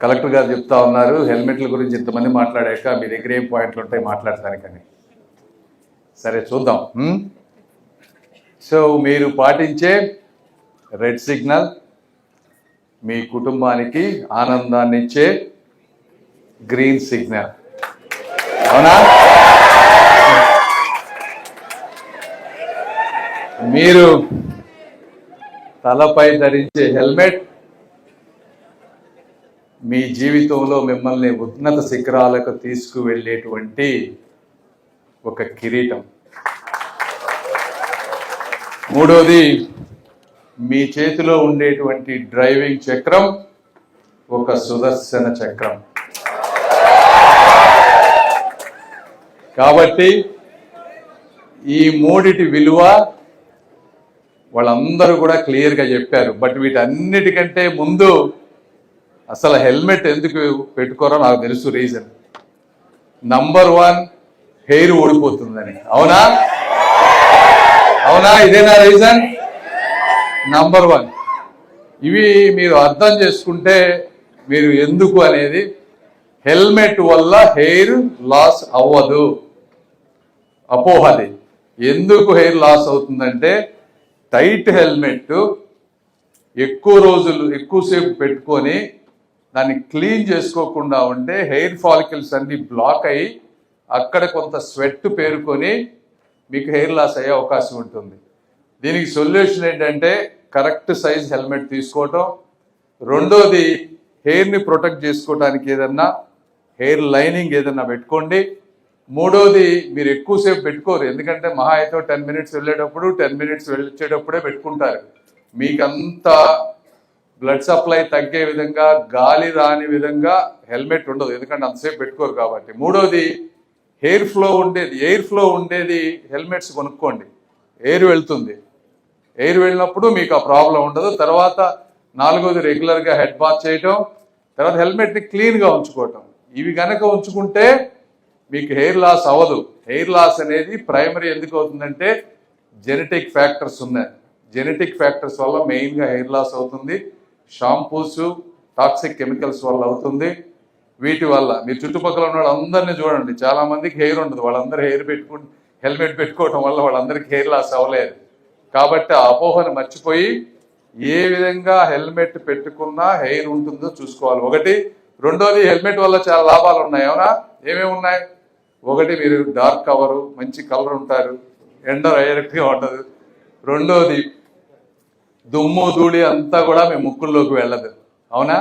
Collector గారు చెప్తా ఉన్నారు హెల్మెట్ల గురించి ఇంతమంది మాట్లాడాక మీ దగ్గర ఏం పాయింట్లు ఉంటాయి మాట్లాడటానికని. సరే చూద్దాం. సో మీరు పాటించే రెడ్ సిగ్నల్ మీ కుటుంబానికి ఆనందాన్ని ఇచ్చే గ్రీన్ సిగ్నల్, అవునా? మీరు తలపై ధరించే హెల్మెట్ మీ జీవితంలో మిమ్మల్ని ఉన్నత శిఖరాలకు తీసుకువెళ్ళేటువంటి ఒక కిరీటం. మూడోది, మీ చేతిలో ఉండేటువంటి డ్రైవింగ్ చక్రం ఒక సుదర్శన చక్రం. కాబట్టి ఈ మూడిటి విలువ వాళ్ళందరూ కూడా క్లియర్గా చెప్పారు. బట్ వీటన్నిటికంటే ముందు అసలు హెల్మెట్ ఎందుకు పెట్టుకోరో నాకు తెలుసు రీజన్. Number 1, hair ఊడిపోతుందని. అవునా? అవునా? ఇదేనా రీజన్? నంబర్ 1. ఇవి మీరు అర్థం చేసుకుంటే మీరు ఎందుకు అనేది, హెల్మెట్ వల్ల హెయిర్ లాస్ అవ్వదు. అపోహది. ఎందుకు హెయిర్ లాస్ అవుతుందంటే, టైట్ హెల్మెట్ ఎక్కువ రోజులు ఎక్కువసేపు పెట్టుకొని దాన్ని క్లీన్ చేసుకోకుండా ఉంటే హెయిర్ ఫాలికల్స్ అన్ని బ్లాక్ అయ్యి అక్కడ కొంత స్వెట్ పేరుకొని మీకు హెయిర్ లాస్ అయ్యే అవకాశం ఉంటుంది. దీనికి సొల్యూషన్ ఏంటంటే కరెక్ట్ సైజ్ హెల్మెట్ తీసుకోవటం. రెండోది, హెయిర్ని ప్రొటెక్ట్ చేసుకోవడానికి ఏదన్నా హెయిర్ లైనింగ్ ఏదన్నా పెట్టుకోండి. మూడోది, మీరు ఎక్కువసేపు పెట్టుకోరు, ఎందుకంటే మహా అయితే 10 మినిట్స్ వెళ్ళేటప్పుడు 10 మినిట్స్ వచ్చేటప్పుడే పెట్టుకుంటారు. మీకంతా బ్లడ్ సప్లై తగ్గే విధంగా, గాలి రాని విధంగా హెల్మెట్ ఉండదు, ఎందుకంటే అంతసేపు పెట్టుకోరు కాబట్టి. మూడోది, ఎయిర్ ఫ్లో ఉండేది హెల్మెట్స్ కొనుక్కోండి. ఎయిర్ వెళ్తుంది, ఎయిర్ వెళ్ళినప్పుడు మీకు ఆ ప్రాబ్లం ఉండదు. తర్వాత నాలుగోది, రెగ్యులర్గా హెడ్ బాత్ చేయటం. తర్వాత హెల్మెట్ని క్లీన్గా ఉంచుకోవటం. ఇవి కనుక ఉంచుకుంటే మీకు హెయిర్ లాస్ అవ్వదు. హెయిర్ లాస్ అనేది ప్రైమరీ ఎందుకు అవుతుందంటే జెనెటిక్ ఫ్యాక్టర్స్ ఉన్నాయి. జెనెటిక్ ఫ్యాక్టర్స్ వల్ల మెయిన్గా హెయిర్ లాస్ అవుతుంది. షాంపూస్, టాక్సిక్ కెమికల్స్ వల్ల అవుతుంది. వీటి వల్ల మీరు చుట్టుపక్కల ఉన్న వాళ్ళందరినీ చూడండి, చాలా మందికి హెయిర్ ఉండదు. వాళ్ళందరూ హెల్మెట్ పెట్టుకోవటం వల్ల వాళ్ళందరికీ హెయిర్ లాస్ అవ్వలేదు. కాబట్టి ఆ అపోహను మర్చిపోయి ఏ విధంగా హెల్మెట్ పెట్టుకున్నా హెయిర్ ఉంటుందో చూసుకోవాలి. ఒకటి. రెండోది, హెల్మెట్ వల్ల చాలా లాభాలు ఉన్నాయి. అవునా? ఏమేమి ఉన్నాయి? ఒకటి, మీరు డార్క్ కవరు, మంచి కలర్ ఉంటారు, ఎండ డైరెక్ట్గా ఉండదు. రెండోది, దుమ్ము ధూళి అంతా కూడా మీ ముక్కుల్లోకి వెళ్ళదు. అవునా?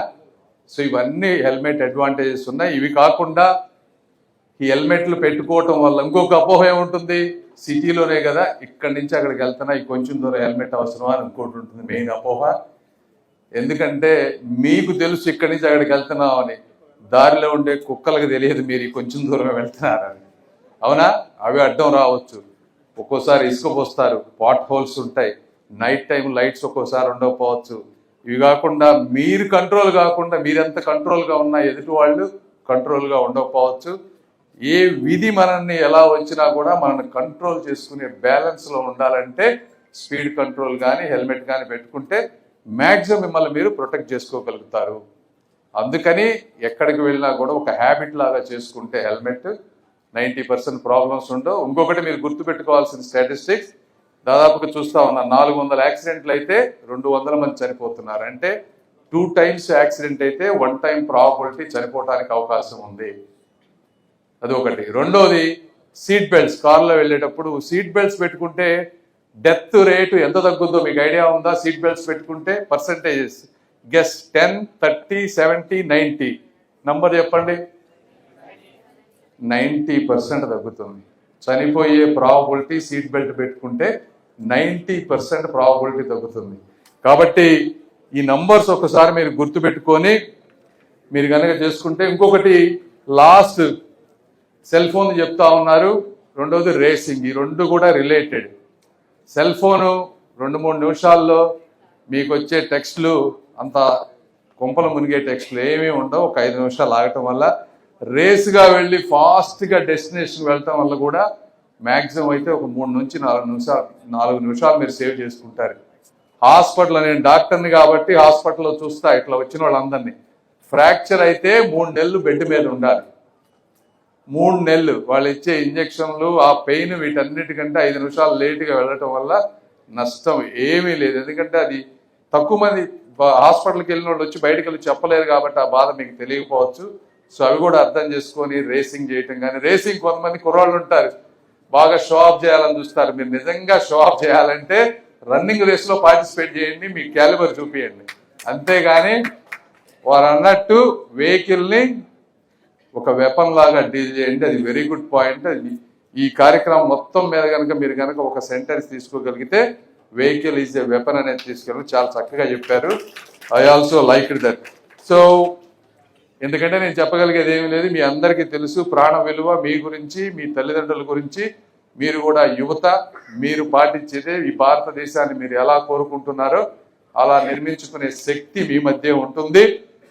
సో ఇవన్నీ హెల్మెట్ అడ్వాంటేజెస్ ఉన్నాయి. ఇవి కాకుండా ఈ హెల్మెట్లు పెట్టుకోవటం వల్ల ఇంకొక అపోహ ఏముంటుంది, సిటీలోనే కదా, ఇక్కడి నుంచి అక్కడికి వెళ్తున్నా ఈ కొంచెం దూరం హెల్మెట్ అవసరమా అని ఇంకోటి ఉంటుంది మెయిన్ అపోహ. ఎందుకంటే మీకు తెలుసు ఇక్కడి నుంచి అక్కడికి వెళ్తున్నామని, దారిలో ఉండే కుక్కలకు తెలియదు మీరు ఈ కొంచెం దూరమే వెళ్తున్నారని. అవునా? అవి అడ్డం రావచ్చు. ఒక్కోసారి ఇసుక పోస్తారు, పాట్ హోల్స్ ఉంటాయి, నైట్ టైం లైట్స్ ఒక్కోసారి ఉండకపోవచ్చు. ఇవి కాకుండా మీరు కంట్రోల్ కాకుండా, మీరెంత కంట్రోల్గా ఉన్నా ఎదుటి వాళ్ళు కంట్రోల్గా ఉండకపోవచ్చు. ఏ విధి మనల్ని ఎలా వచ్చినా కూడా మనల్ని కంట్రోల్ చేసుకునే బ్యాలెన్స్లో ఉండాలంటే స్పీడ్ కంట్రోల్ కానీ హెల్మెట్ కానీ పెట్టుకుంటే మ్యాక్సిమం మిమ్మల్ని మీరు ప్రొటెక్ట్ చేసుకోగలుగుతారు. అందుకని ఎక్కడికి వెళ్ళినా కూడా ఒక హ్యాబిట్ లాగా చేసుకుంటే హెల్మెట్ 90% ప్రాబ్లమ్స్ ఉండవు. ఇంకొకటి మీరు గుర్తుపెట్టుకోవాల్సిన స్టాటిస్టిక్స్, దాదాపుగా చూస్తూ ఉన్నా 400 యాక్సిడెంట్లు అయితే 200 మంది చనిపోతున్నారు. అంటే 2 times యాక్సిడెంట్ అయితే 1 time ప్రాబబిలిటీ చనిపోవడానికి అవకాశం ఉంది. అది ఒకటి. రెండోది, సీట్ బెల్ట్స్. కార్లో వెళ్ళేటప్పుడు సీట్ బెల్ట్స్ పెట్టుకుంటే డెత్ రేటు ఎంత తగ్గుద్దో మీకు ఐడియా ఉందా? సీట్ బెల్ట్స్ పెట్టుకుంటే పర్సంటేజెస్ గెస్. 10, 30, 70, 90. నంబర్ చెప్పండి. 90% తగ్గుతుంది. చనిపోయే ప్రాబబిలిటీ సీట్ బెల్ట్ పెట్టుకుంటే 90% ప్రాబబిలిటీ తగ్గుతుంది. కాబట్టి ఈ నంబర్స్ ఒకసారి మీరు గుర్తుపెట్టుకొని మీరు కనుక చేసుకుంటే. ఇంకొకటి, లాస్ట్ సెల్ ఫోన్ చెప్తా ఉన్నారు, రెండోది రేసింగ్. ఈ రెండు కూడా రిలేటెడ్. సెల్ ఫోను 2-3 నిమిషాల్లో మీకు వచ్చే టెక్స్ట్లు అంత కొంపలు మునిగే టెక్స్ట్లు ఏమీ ఉండవు. ఒక 5 నిమిషాలు ఆగటం వల్ల, రేస్గా వెళ్ళి ఫాస్ట్గా డెస్టినేషన్ వెళ్ళటం వల్ల కూడా మ్యాక్సిమం అయితే ఒక 3 నుంచి 4 నిమిషాలు మీరు సేవ్ చేసుకుంటారు. హాస్పిటల్, నేను డాక్టర్ని కాబట్టి హాస్పిటల్లో చూస్తా ఇట్లా వచ్చిన వాళ్ళందరినీ ఫ్రాక్చర్ అయితే 3 నెలలు బెడ్ మీద ఉండాలి. 3 నెలలు వాళ్ళు ఇచ్చే ఇంజక్షన్లు, ఆ పెయిన్, వీటన్నిటికంటే 5 నిమిషాలు లేటుగా వెళ్ళటం వల్ల నష్టం ఏమీ లేదు. ఎందుకంటే అది తక్కువ మంది హాస్పిటల్కి వెళ్ళిన వాళ్ళు వచ్చి బయటకు వెళ్ళి చెప్పలేరు కాబట్టి ఆ బాధ మీకు తెలియకపోవచ్చు. సో అవి కూడా అర్థం చేసుకొని రేసింగ్ చేయటం కానీ, రేసింగ్ కొంతమంది కుర్రాళ్ళు ఉంటారు బాగా షో ఆఫ్ చేయాలని చూస్తారు. మీరు నిజంగా షో ఆఫ్ చేయాలంటే రన్నింగ్ రేస్లో పార్టిసిపేట్ చేయండి, మీ క్యాలిబర్ చూపించండి. అంతేగాని వారు అన్నట్టు వెహికల్ని ఒక వెపన్ లాగా డీల్ చేయండి. అది వెరీ గుడ్ పాయింట్. ఈ కార్యక్రమం మొత్తం మీద కనుక మీరు కనుక ఒక సెంటెన్స్ తీసుకోగలిగితే వెహికల్ ఈజ్ ఎ వెపన్ అనేది తీసుకెళ్ళి చాలా చక్కగా చెప్పారు. I also like that. So ఎందుకంటే నేను చెప్పగలిగేది ఏమీ లేదు. మీ అందరికీ తెలుసు ప్రాణ విలువ మీ గురించి, మీ తల్లిదండ్రుల గురించి. మీరు కూడా యువత, మీరు పాటించేదే ఈ భారతదేశాన్ని మీరు ఎలా కోరుకుంటున్నారో అలా నిర్మించుకునే శక్తి మీ మధ్య ఉంటుంది.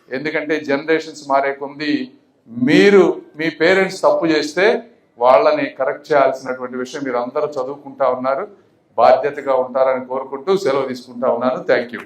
ఎందుకంటే జనరేషన్స్ మారే కొంది మీరు మీ పేరెంట్స్ తప్పు చేస్తే వాళ్ళని కరెక్ట్ చేయాల్సినటువంటి విషయం మీరు అందరూ చదువుకుంటా ఉన్నారు, బాధ్యతగా ఉంటారని కోరుకుంటూ సెలవు తీసుకుంటా ఉన్నాను. Thank you.